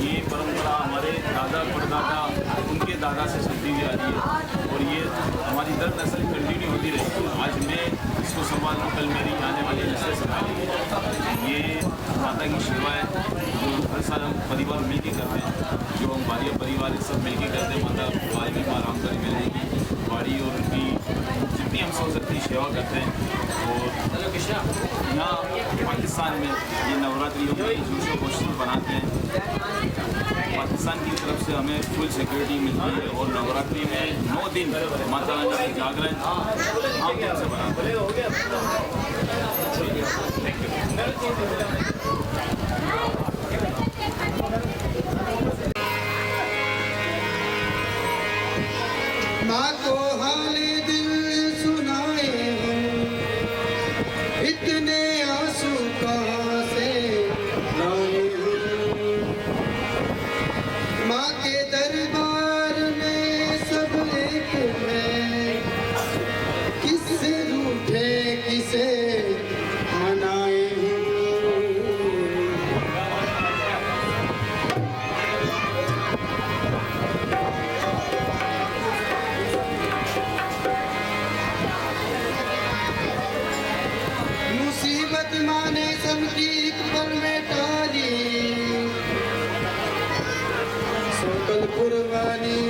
ये परंपरा हमारे दादा परदादा उनके दादा से चलती हुई आ रही है और ये हमारी दर नस्ल कंटिन्यू होती रही। आज मैं इसको संभालूँ, कल मेरी आने वाली नस्ल संभालेंगे। ये माता की सेवा है जो हर साल हम परिवार मिलकर करते हैं, जो हम भाई परिवार सब मिलकर करते हैं। माता आज भी आराम कर मिलेगी बाड़ी और उनकी जितनी हम सोच सकती सेवा करते हैं। और यहाँ पाकिस्तान में ये नवरात्रि जोशो कोशिश बनाते हैं। पाकिस्तान की तरफ से हमें फुल सिक्योरिटी मिलती है और नवरात्रि में 9 दिन माता रानी के जागरण हम से बनाते हैं। माँ को हाले दिल सुनाए हम, इतने आंसू कहाँ से लाए हम। माँ के दरबार में सब एक है, किससे रूठे किसे मनाए हम। मुसीबत माने सबकी एक पल में टाली, सकल कुर्बानी